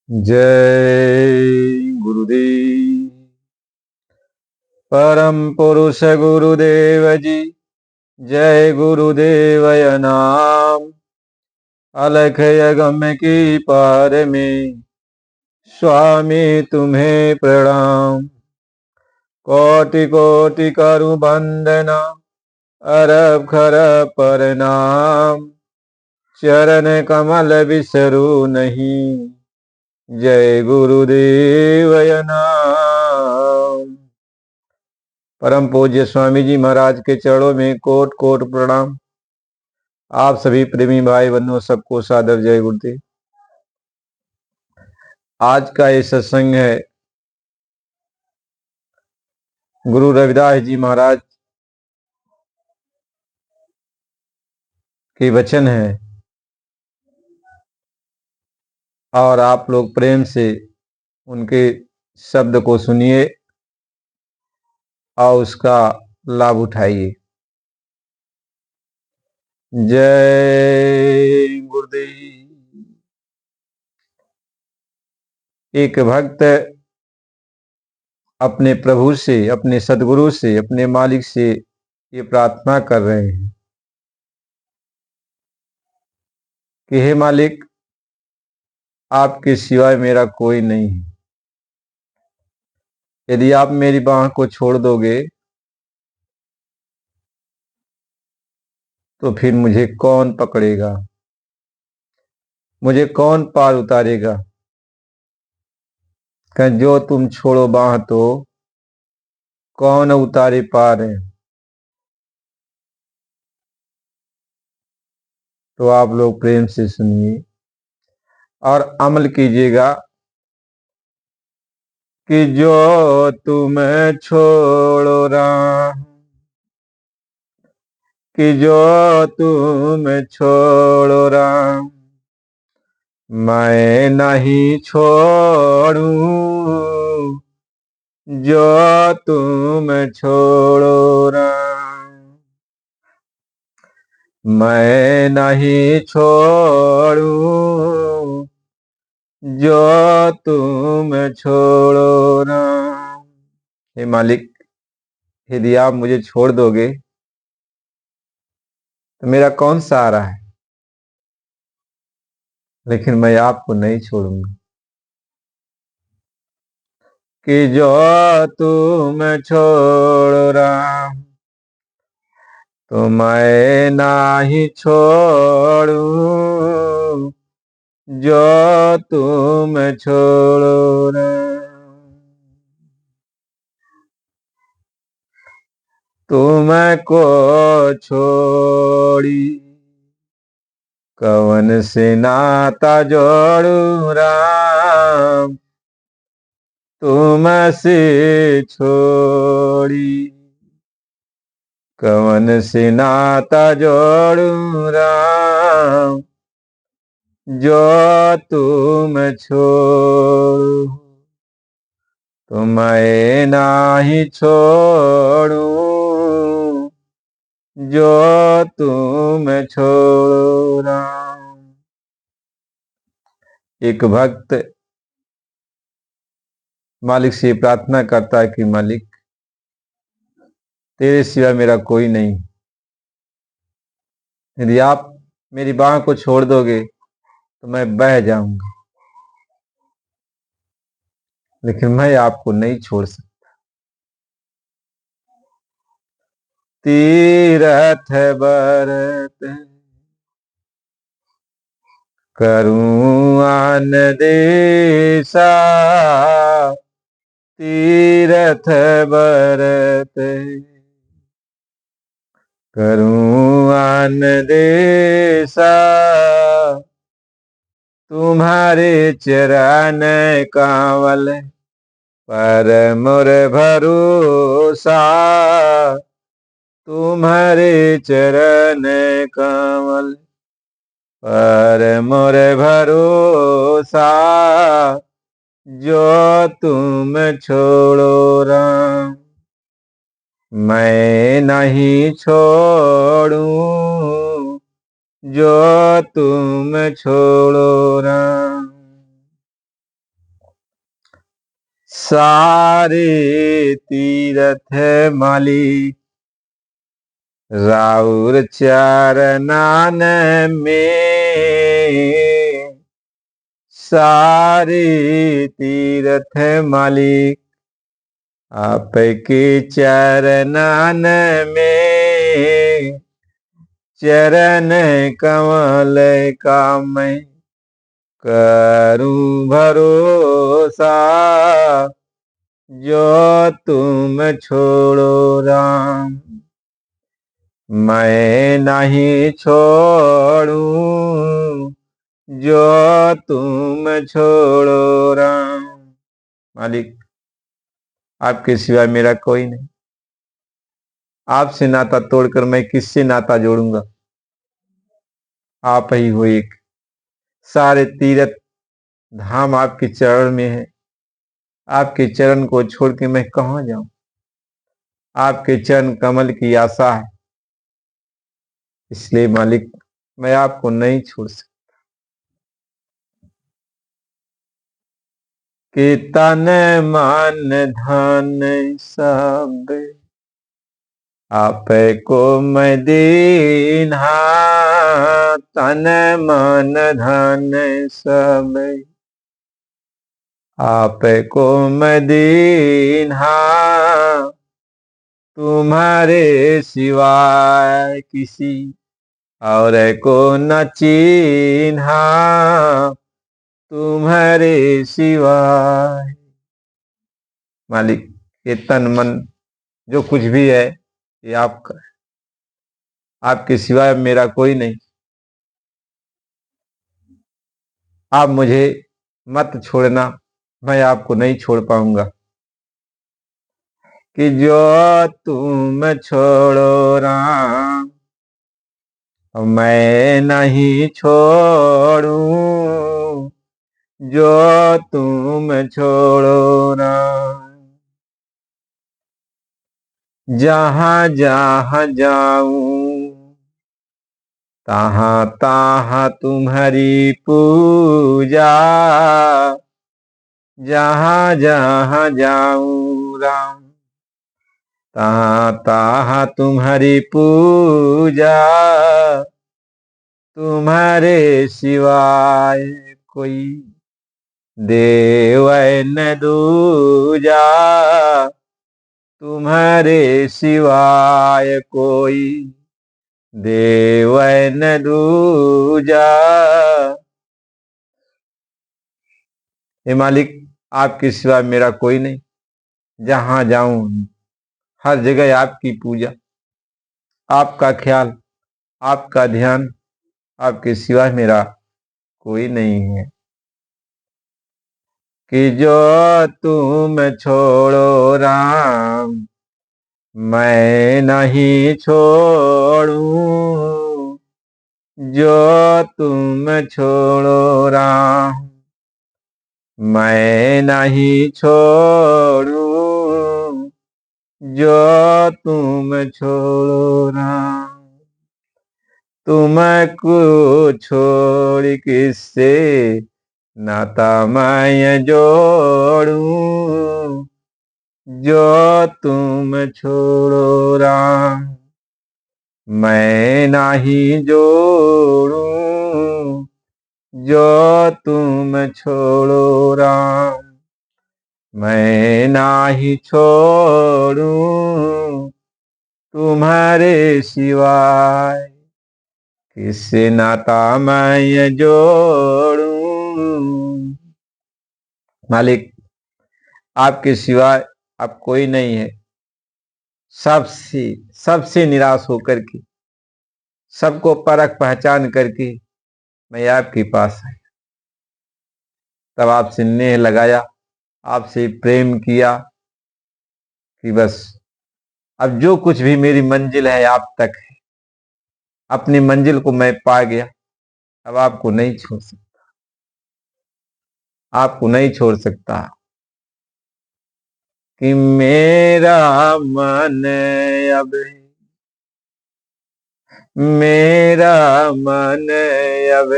जय गुरुदेव। परम पुरुष गुरुदेव जी, जय गुरुदेवय नाम। अलख यगम की पार में स्वामी तुम्हें प्रणाम। कोटि कोटि करु वंदना, अरब खरब प्रणाम। चरण कमल बिसरू नहीं, जय गुरुदेवय नाम। परम पूज्य स्वामी जी महाराज के चरणों में कोट कोट प्रणाम। आप सभी प्रेमी भाई बंधुओं सबको सादर जय गुरुदेव। आज का ये सत्संग है गुरु रविदास जी महाराज के वचन है और आप लोग प्रेम से उनके शब्द को सुनिए और उसका लाभ उठाइए। जय गुरुदेव। एक भक्त अपने प्रभु से, अपने सदगुरु से, अपने मालिक से ये प्रार्थना कर रहे हैं कि हे मालिक, आपके सिवाय मेरा कोई नहीं है। यदि आप मेरी बाह को छोड़ दोगे तो फिर मुझे कौन पकड़ेगा, मुझे कौन पार उतारेगा। कहीं जो तुम छोड़ो बाह तो कौन उतारे पार है। तो आप लोग प्रेम से सुनिए और अमल कीजिएगा कि जो तुम छोड़ो राम, कि जो तुम छोड़ो राम, मैं नहीं छोड़ू। जो तुम छोड़ो राम, मैं नहीं छोड़ू। जो तुम छोड़ो राम। हे मालिक, यदि आप मुझे छोड़ दोगे तो मेरा कौन सहारा है, लेकिन मैं आपको नहीं छोड़ूंगा। कि जो तुम छोड़ो राम, तो मैं नहीं छोड़ू। जो तुम छोड़ो राम, तुमको छोड़ी कवन से नाता जोड़ू राम। तुमसे छोड़ी कवन से नाता जोड़ू राम। जो तुम छोड़ो तो मैं नाही छोड़ू। जो तुम छोड़ो राम। एक भक्त मालिक से प्रार्थना करता है कि मालिक, तेरे सिवा मेरा कोई नहीं। यदि आप मेरी बाह को छोड़ दोगे तो मैं बह जाऊंगा, लेकिन मैं आपको नहीं छोड़ सकता। तीरथ बरत करूं आन देसा, तीरथ बरत करूं आन देसा। तुम्हारे चरण कांवल पर मोर भरोसा। तुम्हारे चरण कमल पर मोर भरोसा। जो तुम छोड़ो राम, मैं नहीं छोड़ू। जो तुम छोड़ो राम। सारे तीरथ मालिक राउर चरनान में, सारे तीरथ मालिक आपके चरनान में, चरण कमल का मैं करूं भरोसा, जो तुम छोड़ो राम मैं नहीं छोड़ूं, जो तुम छोड़ो राम। मालिक आपके सिवाय मेरा कोई नहीं, आपसे नाता तोड़कर मैं किससे नाता जोड़ूंगा। आप ही हो एक, सारे तीर्थ धाम आपके चरण में है, आपके चरण को छोड़ के मैं कहां जाऊं। आपके चरण कमल की आशा है, इसलिए मालिक मैं आपको नहीं छोड़ सकता। कि तन मन धन सब आपको मैं दीन्हा, तन मन धन सब आपको मैं दीन्हा, तुम्हारे सिवाय किसी और को न चिन्हा, तुम्हारे सिवाय। मालिक ये तन मन जो कुछ भी है ये आपका है, आपके सिवाय मेरा कोई नहीं। आप मुझे मत छोड़ना, मैं आपको नहीं छोड़ पाऊंगा। कि जो तुम छोड़ो राम मैं नहीं छोड़ूं, जो तुम छोड़ो राम। जहां जहां जाऊं तहां तहां तुम्हारी पूजा, जहां जहां जाऊं राम तहां तहां तुम्हारी पूजा, तुम्हारे सिवाय कोई देव न दूजा, तुम्हारे सिवाय कोई देव न दूजा। हे मालिक आपके सिवा मेरा कोई नहीं, जहां जाऊं हर जगह आपकी पूजा, आपका ख्याल, आपका ध्यान, आपके सिवा मेरा कोई नहीं है। कि जो तुम छोड़ो राम मैं नहीं छोड़ूं, जो तुम छोड़ो राम मैं नहीं छोड़ूं, जो तुम छोड़ो राम। तुमको छोड़ किससे नाता मैं जोड़ूं, जो तुम छोड़ो राम मैं नहीं जोड़ूं, जो तुम छोड़ो राम मैं नहीं छोड़ूं, तुम्हारे सिवाय किससे नाता मैं जोड़ूं। मालिक आपके सिवाय अब कोई नहीं है। सबसे सबसे निराश होकर के, सबको परख पहचान करके मैं आपके पास आया, तब आपसे नेह लगाया, आपसे प्रेम किया कि बस अब जो कुछ भी मेरी मंजिल है आप तक है। अपनी मंजिल को मैं पा गया, अब आपको नहीं छोड़ सकता, आपको नहीं छोड़ सकता। कि मेरा मन अब, मेरा मन अब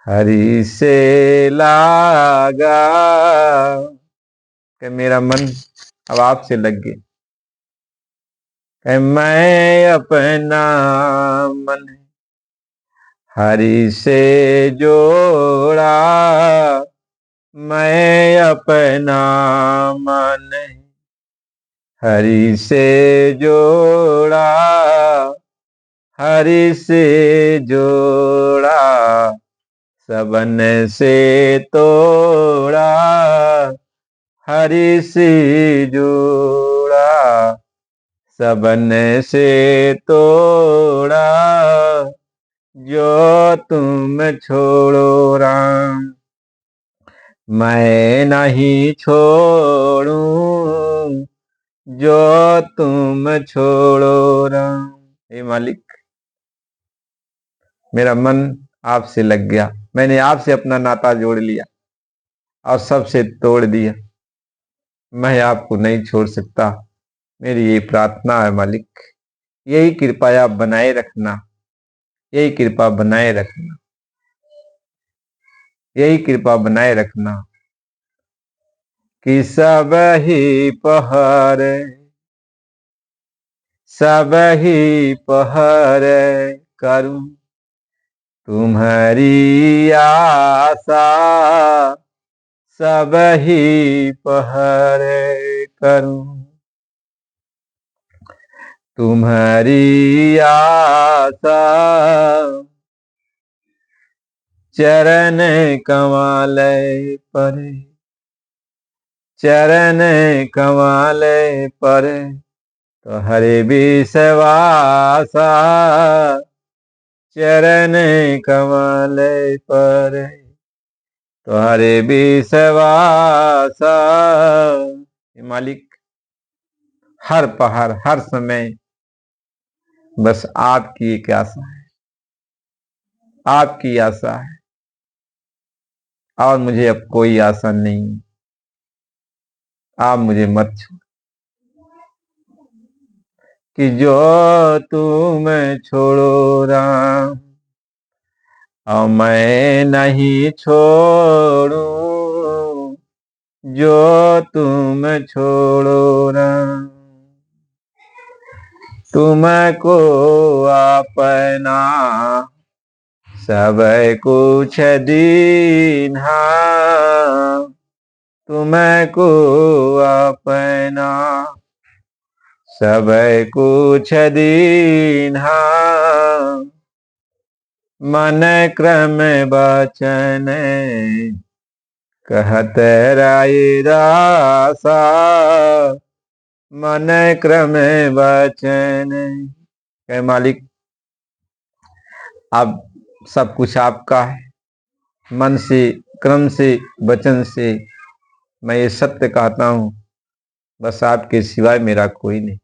हरि से लागा, कि मेरा मन अब आपसे लग गया। कि मैं अपना मन हरि से जोड़ा, मैं अपना मन हरि से जोड़ा, हरि से जोड़ा, सबन से तोड़ा, हरि से जोड़ा, सबन से तोड़ा, जो तुम छोड़ो राम मैं नहीं छोड़ूं, जो तुम छोड़ो राम। हे मालिक, मेरा मन आपसे लग गया, मैंने आपसे अपना नाता जोड़ लिया और सबसे तोड़ दिया। मैं आपको नहीं छोड़ सकता। मेरी ये प्रार्थना है मालिक, यही कृपा आप बनाए रखना, यही कृपा बनाए रखना, यही कृपा बनाए रखना कि सब ही पहर, सब ही पहर करूं तुम्हारी आशा, सब ही पहर करूं तुम्हारी आशा, चरण कमल पर, चरण कमल पर तो हरे विश्वासा, चरण कमल पर तो हरे विश्वासा। मालिक, हर पहर हर समय बस आपकी एक आशा है, आपकी आशा है और मुझे अब कोई आशा नहीं। आप मुझे मत छोड़ कि जो तुम छोड़ो राम और मैं नहीं छोड़ू, जो तुम छोड़ो राम। तुमको अपना सब कुछ दीन्हा, तुमको अपना सब कुछ दीन्हा, मन क्रम बचन कहत राय रासा, मन क्रम बचन। कहे मालिक, अब सब कुछ आपका है, मन से क्रम से वचन से मैं ये सत्य कहता हूं, बस आपके सिवाय मेरा कोई नहीं।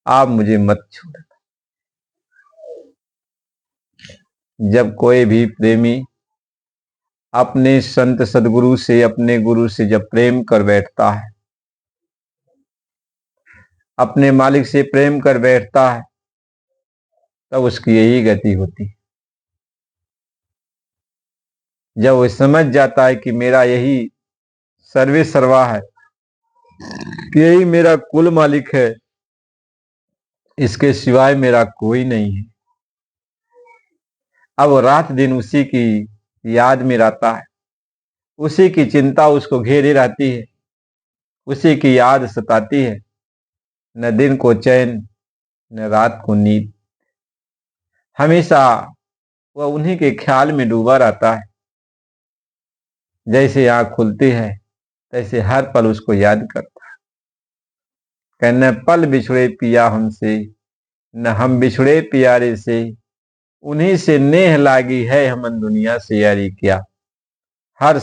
आप मुझे मत छोड़ना। जब कोई भी प्रेमी अपने संत सदगुरु से, अपने गुरु से जब प्रेम कर बैठता है, अपने मालिक से प्रेम कर बैठता है, तब उसकी यही गति होती है। जब वो समझ जाता है कि मेरा यही सर्वे सर्वा है, कि यही मेरा कुल मालिक है, इसके सिवाय मेरा कोई नहीं है, अब वो रात दिन उसी की याद में रहता है, उसी की चिंता उसको घेरे रहती है, उसी की याद सताती है, न दिन को चैन न रात को नींद, हमेशा वह उन्हीं के ख्याल में डूबा रहता है। जैसे आंख खुलती है तैसे हर पल उसको याद करता है। कहने पल बिछड़े पिया हमसे, न हम बिछड़े प्यारे से, उन्हीं से नेह लागी है हमन दुनिया से यारी क्या। हर